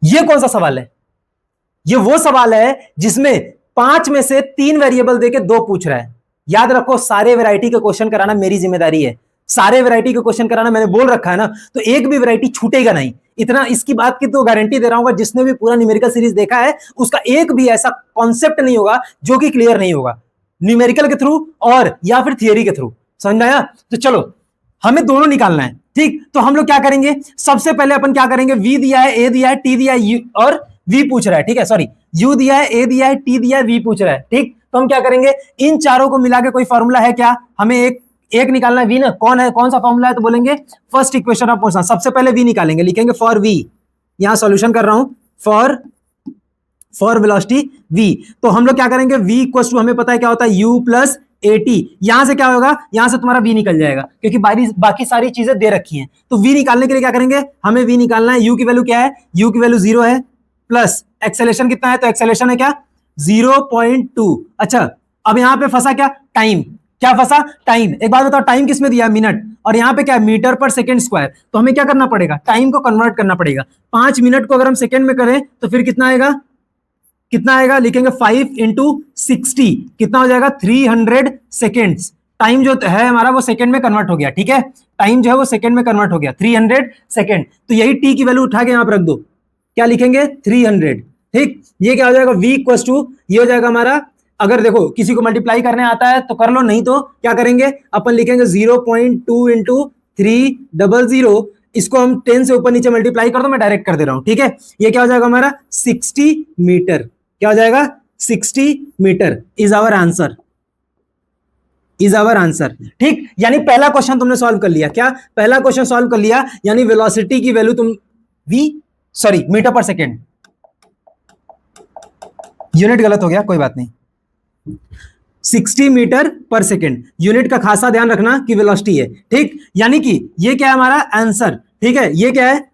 ये कौन सा सवाल है, ये वो सवाल है जिसमें 5 में से 3 वेरिएबल देके 2 पूछ रहा है। याद रखो सारे वैरायटी के क्वेश्चन कराना मेरी जिम्मेदारी है, सारे वैरायटी के क्वेश्चन कराना मैंने बोल रखा है ना, तो एक भी वैरायटी छूटेगा नहीं, इतना इसकी बात की तो गारंटी दे रहा हूं, जिसने भी पूरा न्यूमेरिकल सीरीज देखा है उसका एक भी ऐसा कॉन्सेप्ट नहीं होगा जो कि क्लियर नहीं होगा, न्यूमेरिकल के थ्रू और या फिर थियरी के थ्रू, समझ आया। तो चलो हमें दोनों निकालना है, ठीक, तो हम लोग क्या करेंगे, सबसे पहले अपन क्या करेंगे, वी दिया है, ए दिया है, टी दिया है, और वी पूछ रहा है, ठीक है, सॉरी यू दिया है, ए दिया है, टी दिया है, वी पूछ रहा है, ठीक, तो हम क्या करेंगे, इन चारों को मिला के कोई फॉर्मूला है क्या, हमें एक निकालना है, वी ना, कौन सा फॉर्मूला है, तो बोलेंगे फर्स्ट इक्वेशन ऑफ मोशन, सबसे पहले वी निकालेंगे, लिखेंगे फॉर वी, यहां सॉल्यूशन कर रहा हूं, फॉर वेलोसिटी वी, तो हम लोग क्या करेंगे, वी इक्वल्स टू हमें पता है क्या होता है, यू प्लस एटी, यहां से क्या होगा, यहां से तुम्हारा वी निकल जाएगा, क्योंकि बाकी सारी चीजें दे रखी हैं, तो वी निकालने के लिए क्या करेंगे, हमें वी निकालना है, यू की वैल्यू क्या है, यू की वैल्यू 0 है, प्लस एक्सेलेरेशन कितना है, तो एक्सेलेरेशन है क्या 0.2। अच्छा अब यहां पे फंसा क्या, टाइम, क्या फंसा, टाइम। एक बात बताओ टाइम किस में दिया, मिनट, और यहां पे क्या है, मीटर पर सेकेंड स्क्वायर, तो हमें क्या करना पड़ेगा, टाइम को कन्वर्ट करना पड़ेगा। 5 मिनट को अगर हम सेकेंड में करें तो फिर कितना आएगा, लिखेंगे 5 इंटू 60, कितना हो जाएगा 300 सेकेंड्स। टाइम जो है हमारा वो सेकंड में कन्वर्ट हो गया, ठीक है, टाइम जो है वो सेकंड में कन्वर्ट हो गया 300 सेकंड, तो यही टी की वैल्यू उठा के यहां पर रख दो, क्या लिखेंगे 300, ठीक, ये क्या हो जाएगा v इक्वल्स टू, ये हो जाएगा हमारा, अगर देखो किसी को मल्टीप्लाई करने आता है तो कर लो, नहीं तो क्या करेंगे, अपन लिखेंगे 0.2 इंटू 300, इसको हम 10 से ऊपर नीचे मल्टीप्लाई कर दो, मैं डायरेक्ट कर दे रहा हूं, ठीक है, ये क्या हो जाएगा हमारा 60 मीटर, क्या हो जाएगा 60 मीटर इज आवर आंसर, ठीक, यानी पहला क्वेश्चन तुमने सॉल्व कर लिया, क्या पहला क्वेश्चन सॉल्व कर लिया, यानी वेलोसिटी की वैल्यू तुम मीटर पर सेकेंड, यूनिट गलत हो गया, कोई बात नहीं, 60 मीटर पर सेकेंड, यूनिट का खासा ध्यान रखना कि वेलोसिटी है, ठीक, यानी कि ये क्या है हमारा आंसर, ठीक है, ये क्या है,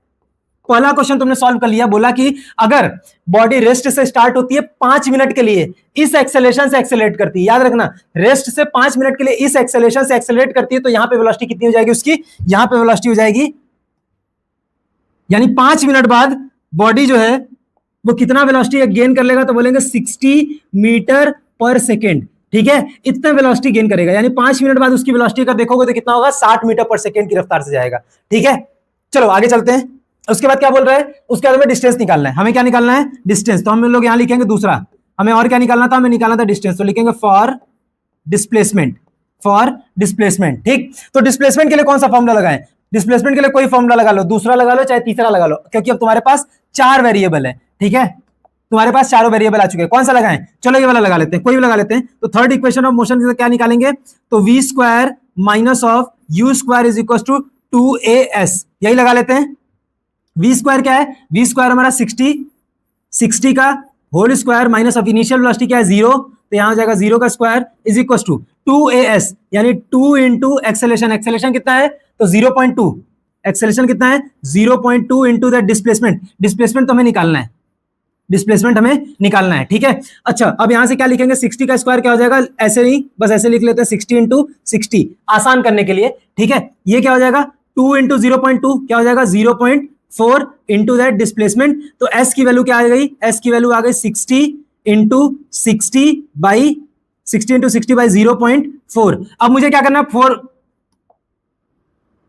पहला क्वेश्चन तुमने सॉल्व कर लिया, बोला कि अगर बॉडी रेस्ट से स्टार्ट होती है 5 मिनट के लिए, इस एक्सेलरेशन से एक्सेलरेट करती है, याद रखना रेस्ट से 5 मिनट के लिए इस एक्सेलरेशन से एक्सेलरेट करती है, तो यहां पे वेलोसिटी कितनी हो जाएगी उसकी, यहां पे वेलोसिटी हो जाएगी, यानी 5 मिनट बाद बॉडी जो है वो कितना वेलोसिटी गेन कर लेगा, तो बोलेंगे 60 मीटर पर सेकेंड, ठीक है, इतना वेलोसिटी गेन करेगा, यानी 5 मिनट बाद उसकी वेलोसिटी अगर देखोगे तो कितना होगा 60 मीटर पर सेकेंड की रफ्तार से जाएगा, ठीक है। चलो आगे चलते हैं, उसके बाद क्या बोल रहा है, उसके बाद हमें डिस्टेंस निकालना है, हमें क्या निकालना है, डिस्टेंस, तो हम लोग यहां लिखेंगे दूसरा, हमें और क्या निकालना था, हमें निकालना था डिस्टेंस, तो लिखेंगे फॉर डिस्प्लेसमेंट, ठीक, तो डिस्प्लेसमेंट के लिए कौन सा फॉर्मूला लगाएं, डिस्प्लेसमेंट के लिए कोई फॉर्मूला लगा लो, दूसरा लगा लो चाहे तीसरा लगा लो, क्योंकि अब तुम्हारे पास 4 वेरिएबल है, ठीक है, तुम्हारे पास चारों वेरिएबल आ चुके हैं, कौन सा लगाएं? चलो ये वाला लगा लेते हैं, कोई भी लगा लेते हैं। तो थर्ड इक्वेशन ऑफ मोशन से क्या निकालेंगे? तो v square minus of u square is equal to 2as, यही लगा लेते हैं। v स्क्वायर क्या है? v स्क्वायर हमारा 60 का whole square minus of initial velocity क्या है? 0, तो यहां हो जाएगा 0 का square is equal to 2as, यानी 2 इंटू एक्सेलेरेशन। एक्सेलेरेशन कितना है? तो 0.2। एक्सेलेरेशन कितना है? 0.2 इंटू द डिस्प्लेसमेंट। डिस्प्लेसमेंट तो हमें निकालना है, डिस्प्लेसमेंट हमें निकालना है, ठीक है। अच्छा, अब यहां से क्या लिखेंगे? 60 का स्क्वायर क्या हो जाएगा? ऐसे नहीं, बस ऐसे लिख लेते हैं, 60 इंटू 60 आसान करने के लिए, ठीक है। ये क्या हो जाएगा? 2 इंटू 0.2 क्या हो जाएगा? 0.4 इंटू दैट डिस्प्लेसमेंट। तो एस की वैल्यू क्या आ गई? एस की वैल्यू आ गई 60 इंटू 60 बाई 0.4। अब मुझे क्या करना है? 4।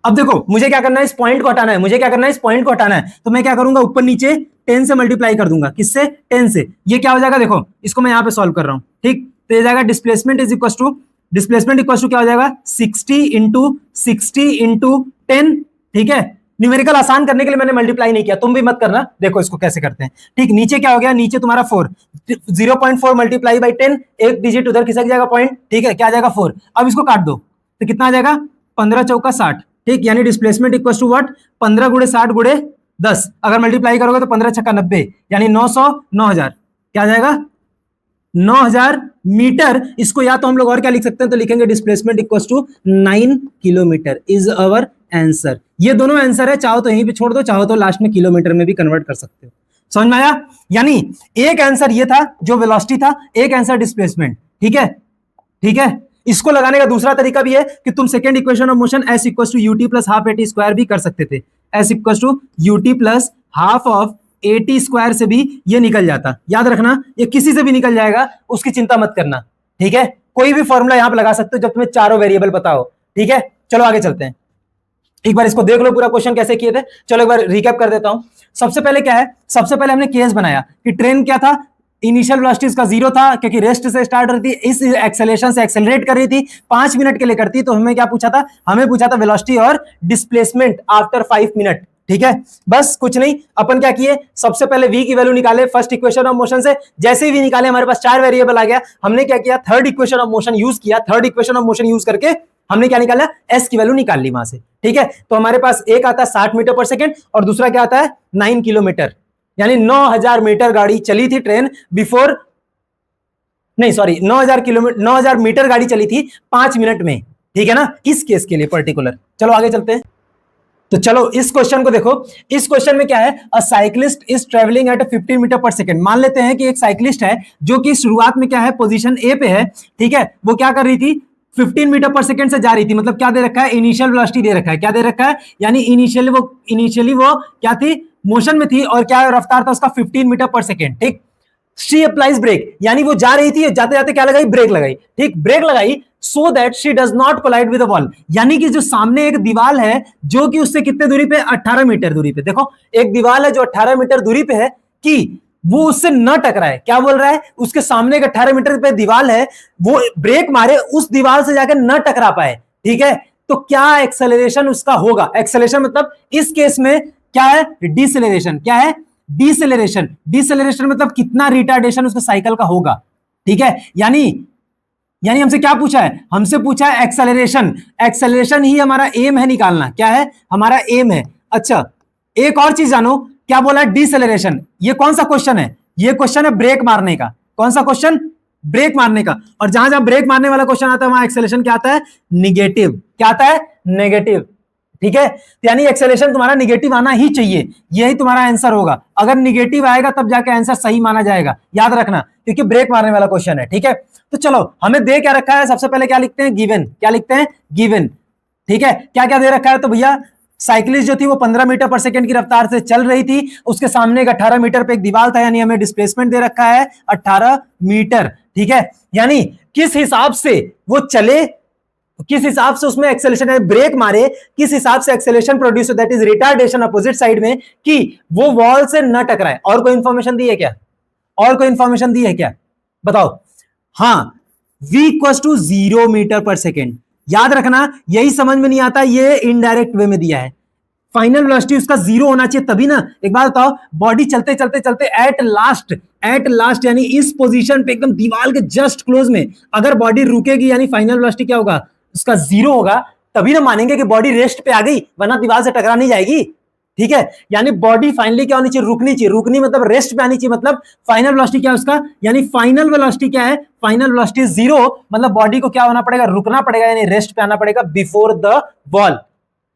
अब देखो मुझे क्या करना है? इस पॉइंट को हटाना है, मुझे क्या करना है? इस पॉइंट को हटाना है। तो मैं क्या करूंगा? ऊपर नीचे 10 से मल्टीप्लाई कर दूंगा। किससे? 10 से। ये क्या हो जाएगा? देखो इसको मैं यहां पे सॉल्व कर रहा हूं, ठीक। तो ये जाएगा displacement is equal to, displacement equal to क्या हो जाएगा? 60 इंटू 10, ठीक है। न्यूमेरिकल आसान करने के लिए मैंने मल्टीप्लाई नहीं किया, तुम भी मत करना। देखो इसको कैसे करते हैं, ठीक। नीचे क्या हो गया? नीचे तुम्हारा 4, 0.4 मल्टीप्लाई बाई 10, एक डिजिट उधर खिसक जाएगा पॉइंट, ठीक है। क्या आ जाएगा? 4। अब इसको काट दो तो कितना आ जाएगा? 15 चौका 60, ठीक। यानी डिस्प्लेसमेंट इक्वल टू व्हाट? 15 गुणे 60 गुणे 10, अगर मल्टीप्लाई करोगे तो 15 छक्का 90, यानी 900, 9000 क्या आ जाएगा? 9000 मीटर। इसको या तो हम लोग और क्या लिख सकते हैं? तो लिखेंगे displacement equal to 9 kilometre is our answer. ये दोनों आंसर है, चाहो तो यहीं पे छोड़ दो, चाहो तो लास्ट में किलोमीटर में भी कन्वर्ट कर सकते हो। समझ में आया? यानी एक आंसर ये था जो वेलोसिटी था, एक आंसर डिस्प्लेसमेंट, ठीक है, ठीक है। इसको लगाने का दूसरा तरीका भी है कि तुम second equation of motion S equal to u t plus half a t square भी कर सकते थे। S equal to u t plus half of a t square से भी ये निकल जाता। याद रखना, ये किसी से भी निकल जाएगा, उसकी चिंता मत करना, ठीक है। कोई भी फॉर्मूला यहां पर लगा सकते हो जब तुम्हें चारों वेरिएबल पता हो, ठीक है। चलो आगे चलते हैं, एक बार इसको देख लो पूरा क्वेश्चन कैसे किए थे। चलो एक बार रिकैप कर देता हूं। सबसे पहले क्या है? सबसे पहले हमने केस बनाया कि ट्रेन क्या था? इनिशियल वेलोसिटी का 0 था, क्योंकि रेस्ट से स्टार्ट रही थी, इस एक्सेलरेशन से एक्सेलरेट कर रही थी, 5 मिनट के लिए करती। तो हमें क्या पूछा था? हमें पूछा था वेलोसिटी और डिस्प्लेसमेंट आफ्टर 5 मिनट, ठीक है। बस कुछ नहीं, अपन क्या किए? सबसे पहले v की वैल्यू निकाले फर्स्ट इक्वेशन ऑफ मोशन से। जैसे ही v निकाले हमारे पास 4 वेरिएबल आ गया। हमने क्या किया? Third equation of motion use किया। Third equation of motion use करके हमने क्या निकाला? s की वैल्यू निकाल ली वहां से, ठीक है। तो हमारे पास एक आता है 60 मीटर पर सेकेंड और दूसरा क्या आता है? 9 किलोमीटर, यानी 9000 मीटर गाड़ी चली थी ट्रेन बिफोर, नहीं सॉरी 9000 किलोमीटर, 9000 मीटर गाड़ी चली थी 5 मिनट में, ठीक है ना, इस केस के लिए पर्टिकुलर। चलो आगे चलते हैं। तो चलो इस क्वेश्चन को देखो। इस क्वेश्चन में क्या है? A cyclist is travelling at 15 metre per second. मान लेते हैं कि एक साइक्लिस्ट है जो कि शुरुआत में क्या है? पोजीशन ए पे है, ठीक है। वो क्या कर रही थी? 15 मीटर पर सेकेंड से जा रही थी। मतलब क्या दे रखा है? इनिशियल वेलोसिटी दे रखा है। क्या दे रखा है? यानी इनिशियली वो क्या थी? मोशन में थी, और क्या रफ्तार था उसका? 15 मीटर पर सेकेंड, ठीक। शी अप्लाइज ब्रेक, यानी वो जा रही थी, जाते जाते क्या लगाई? ब्रेक लगाई, ठीक। ब्रेक लगाई so that she does not collide with the wall, यानी कि जो सामने एक दीवार है जो कि उससे कितने दूरी पे? 18 मीटर दूरी पे। देखो एक दीवार है जो 18 मीटर दूरी पे है, कि वो उससे न टकराए। क्या बोल रहा है? उसके सामने एक 18 मीटर पे दीवार है, वो ब्रेक मारे उस दीवार से जाकर न टकरा पाए, ठीक है। तो क्या एक्सेलरेशन उसका होगा? एक्सेलरेशन मतलब इस केस में क्या है? डिसेलरेशन। क्या है? डिसेलरेशन। डिसेलरेशन मतलब कितना रिटार्डेशन उसके साइकिल का होगा, ठीक है। यानी हमसे क्या पूछा है? हमसे पूछा है एक्सेलरेशन। एक्सेलरेशन ही हमारा एम है निकालना। क्या है? हमारा एम है। अच्छा एक और चीज जानो, क्या बोला है? डिसेलरेशन। ये कौन सा क्वेश्चन है? ये क्वेश्चन है ब्रेक मारने का। कौन सा क्वेश्चन? ब्रेक मारने का। और जहां जहां ब्रेक मारने वाला क्वेश्चन आता है वहां एक्सेलरेशन क्या आता है? निगेटिव। क्या आता है? नेगेटिव, ठीक है। यानी एक्सेलरेशन तुम्हारा निगेटिव आना ही चाहिए, यही तुम्हारा आंसर होगा। अगर निगेटिव आएगा तब जाके आंसर सही माना जाएगा, याद रखना, क्योंकि ब्रेक मारने वाला क्वेश्चन है, ठीक है। तो चलो हमें दे क्या रखा है? सबसे पहले क्या लिखते हैं? गिवन। क्या लिखते हैं? गिवन, ठीक है। क्या क्या दे रखा है? तो भैया साइकिलिस्ट जो थी वो 15 मीटर पर सेकंड की रफ्तार से चल रही थी, उसके सामने एक 18 मीटर पे एक दीवार था, यानी हमें डिस्प्लेसमेंट दे रखा है 18 मीटर, ठीक है। यानी किस हिसाब से वो चले, किस हिसाब से उसमें एक्सेलरेशन है, ब्रेक मारे, किस हिसाब से acceleration produce, that is retardation opposite side में, कि वो वॉल से न टकराए। और कोई इंफॉर्मेशन दी है क्या? और कोई इंफॉर्मेशन दी है क्या? बताओ। हाँ, v equals to 0 metre per second. याद रखना, यही समझ में नहीं आता, ये इनडायरेक्ट वे में दिया है। फाइनल वेलोसिटी उसका 0 होना चाहिए तभी ना। एक बात बताओ, बॉडी चलते चलते चलते एट लास्ट यानी इस पोजीशन पे एकदम दीवार के जस्ट क्लोज में अगर बॉडी रुकेगी यानी फाइनल वेलोसिटी क्या होगा, उसका 0 होगा, तभी ना मानेंगे कि बॉडी रेस्ट पे आ गई, वरना दीवार से टकरा नहीं जाएगी। ठीक है, यानी बॉडी फाइनली क्या होनी चाहिए, रुकनी चाहिए। रुकनी मतलब रेस्ट पे आनी चाहिए, मतलब फाइनल वेलोसिटी क्या है उसका, यानी फाइनल वेलोसिटी क्या है, फाइनल वेलोसिटी 0, मतलब बॉडी को क्या होना पड़ेगा, रुकना पड़ेगा, यानी रेस्ट पे आना पड़ेगा बिफोर द वॉल।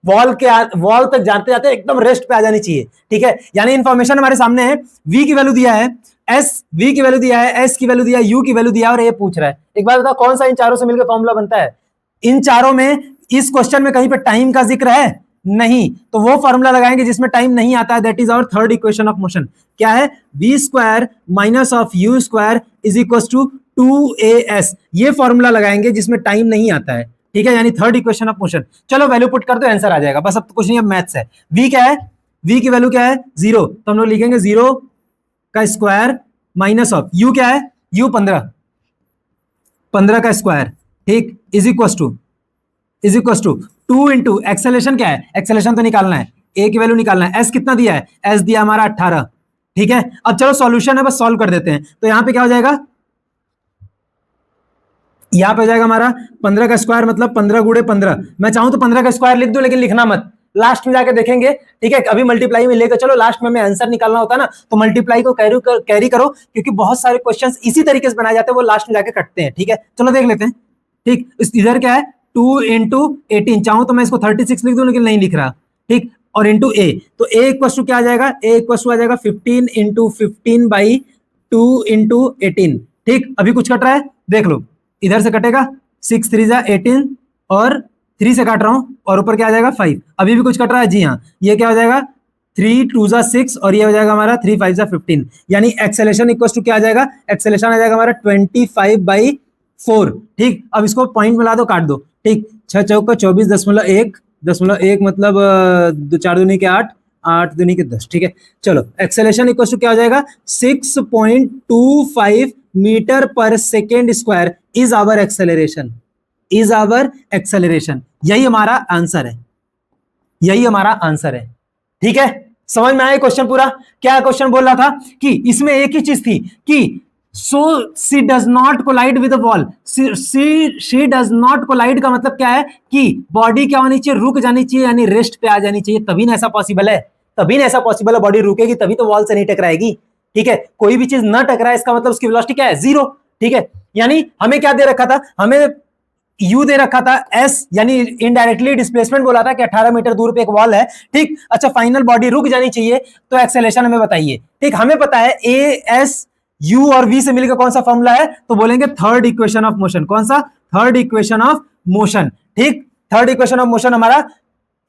वॉल तक जाते जाते एकदम रेस्ट पे आ जानी चाहिए। ठीक है, यानी इंफॉर्मेशन हमारे सामने है, v की वैल्यू दिया है, v की वैल्यू दिया है, s की वैल्यू दिया है, u की वैल्यू दिया है, और ये पूछ रहा है। एक बार बताओ कौन सा इन चारों से मिलकर फॉर्मूला बनता है? इन चारों में इस क्वेश्चन में कहीं पे टाइम का जिक्र है नहीं, तो वो फॉर्मूला लगाएंगे जिसमें टाइम नहीं आता है, that is our third equation of motion. क्या है, v square minus of u square is equal to 2as, ये फॉर्मूला लगाएंगे जिसमें टाइम नहीं आता है। ठीक है, यानी थर्ड इक्वेशन ऑफ मोशन। चलो वैल्यू पुट कर दो, आंसर आ जाएगा, बस अब तो कुछ नहीं, अब मैथ्स है। v क्या है, v की वैल्यू क्या है 0, तो हम लोग लिखेंगे 0 का स्क्वायर माइनस ऑफ u क्या है, u 15 का स्क्वायर, ठीक, is equal to 2 into acceleration क्या है, एक्सेलेरेशन तो निकालना है, a की वैल्यू निकालना है, s कितना दिया है, s दिया हमारा 18। ठीक है, अब चलो सॉल्यूशन है, बस सॉल्व कर देते हैं। तो यहां पे क्या हो जाएगा, यहां पे हो जाएगा हमारा 15 का स्क्वायर मतलब 15 गुणे 15। मैं चाहूं तो 15 का स्क्वायर लिख दूं, लेकिन लिखना मत, लास्ट में जाके देखेंगे। ठीक है, अभी मल्टीप्लाई में लेकर चलो, लास्ट में हमें आंसर निकालना होता है ना, तो मल्टीप्लाई को कैरी करो, क्योंकि बहुत सारे क्वेश्चंस इसी तरीके से बनाए जाते हैं, वो लास्ट में जाके कटते हैं। ठीक है, चलो देख लेते हैं। ठीक, इधर क्या है 2 इंटू 18, चाहूं तो मैं इसको 36 लिख दूं, लेकिन नहीं लिख रहा। ठीक, और इंटू ए, तो ए इक्वल टू क्या आ जाएगा, ए इक्वल टू आ जाएगा 15 इंटू 15 बाई 2 इंटू 18। ठीक, अभी कुछ कट रहा है, देख लो, इधर से कटेगा 6 3 जा 18 और 3 से काट रहा हूं, और ऊपर क्या आ जाएगा 5। अभी भी कुछ कट रहा है, जी हाँ, ये क्या हो जाएगा 3 2 जा 6 और ये हो जाएगा हमारा 3 5 जा 15, यानी एक्सेलेरेशन इक्वल टू क्या आ जाएगा, एक्सेलेरेशन आ जाएगा हमारा 25/4। ठीक, अब इसको पॉइंट मिला दो, काट दो। ठीक, 6 चौका 24.1 मतलब 4 दूनी के 8 8 दूनी के 10। ठीक है, चलो एक्सेलेरेशन इक्वल टू क्या हो जाएगा 6.25 metre per second square is our acceleration, यही हमारा आंसर है, यही हमारा आंसर है। ठीक है, समझ में आया क्वेश्चन पूरा? क्या क्वेश्चन बोल रहा था कि इसमें एक ही चीज थी कि so she does not collide with the wall, she does not collide का मतलब क्या है कि बॉडी क्या होनी चाहिए, रुक जानी चाहिए, यानी रेस्ट पे आ जानी चाहिए, तभी ना ऐसा पॉसिबल है, बॉडी रुकेगी तभी तो वॉल से नहीं टकराएगी। ठीक है, कोई भी चीज ना टकराए इसका मतलब उसकी वेलोसिटी क्या है, 0। ठीक है, यानी हमें क्या दे रखा था, हमें u दे रखा था s, यानी इनडायरेक्टली डिस्प्लेसमेंट बोला था कि 18 मीटर दूर पे एक वॉल है। ठीक, अच्छा फाइनल बॉडी रुक जानी चाहिए, तो एक्सेलरेशन हमें बताइए। ठीक, हमें पता है a s u और v से मिलकर कौन सा फॉर्मूला है, तो बोलेंगे थर्ड इक्वेशन ऑफ मोशन। कौन सा, थर्ड इक्वेशन ऑफ मोशन। ठीक, थर्ड इक्वेशन ऑफ मोशन हमारा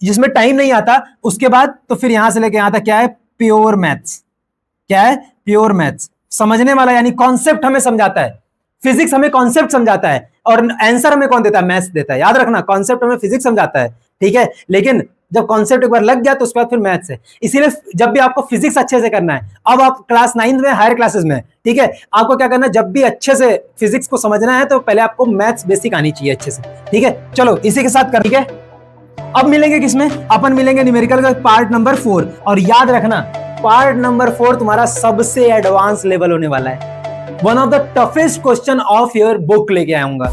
जिसमें टाइम नहीं आता, उसके बाद तो फिर यहां से लेके यहां तक क्या है, प्योर मैथ्स। क्या है, प्योर मैथ्स, समझने वाला, यानी कॉन्सेप्ट हमें समझाता है, फिजिक्स हमें कॉन्सेप्ट समझाता है, और आंसर हमें कौन देता है, मैथ्स देता है। याद रखना, कॉन्सेप्ट हमें फिजिक्स समझाता है। ठीक है, लेकिन जब कॉन्सेप्ट एक बार लग गया तो उसके बाद फिर मैथ्स है। इसीलिए जब भी आपको फिजिक्स अच्छे से करना है, अब आप क्लास 9 में, हायर क्लासेस में, ठीक है, आपको क्या करना है, जब भी अच्छे से फिजिक्स को समझना है तो पहले आपको मैथ्स बेसिक आनी चाहिए अच्छे से। ठीक है, चलो इसी के साथ कर, ठीक है, अब मिलेंगे किसमें, अपन मिलेंगे न्यूमेरिकल का पार्ट नंबर 4, और याद रखना पार्ट नंबर 4 तुम्हारा सबसे एडवांस लेवल होने वाला है। One of the toughest question of your book लेके आऊंगा,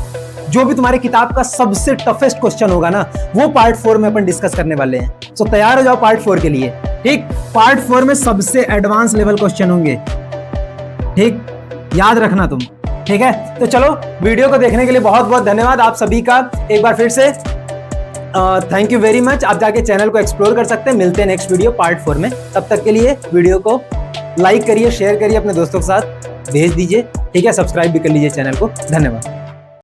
जो भी तुम्हारे किताब का सबसे टफेस्ट क्वेश्चन होगा ना, वो पार्ट 4 में अपन डिस्कस करने वाले हैं। सो तैयार हो जाओ पार्ट 4 के लिए। ठीक, पार्ट 4 में सबसे एडवांस लेवल क्वेश्चन होंगे। ठीक, याद रखना तुम। ठीक है, तो चलो वीडियो को देखने के लिए बहुत बहुत धन्यवाद आप सभी का एक बार फिर से। Thank you very much. आप जाके चैनल को एक्सप्लोर कर सकते हैं। मिलते हैं नेक्स्ट वीडियो पार्ट 4 में। तब तक के लिए वीडियो को लाइक करिए, शेयर करिए, अपने दोस्तों के साथ भेज दीजिए। ठीक है, सब्सक्राइब भी कर लीजिए चैनल को। धन्यवाद।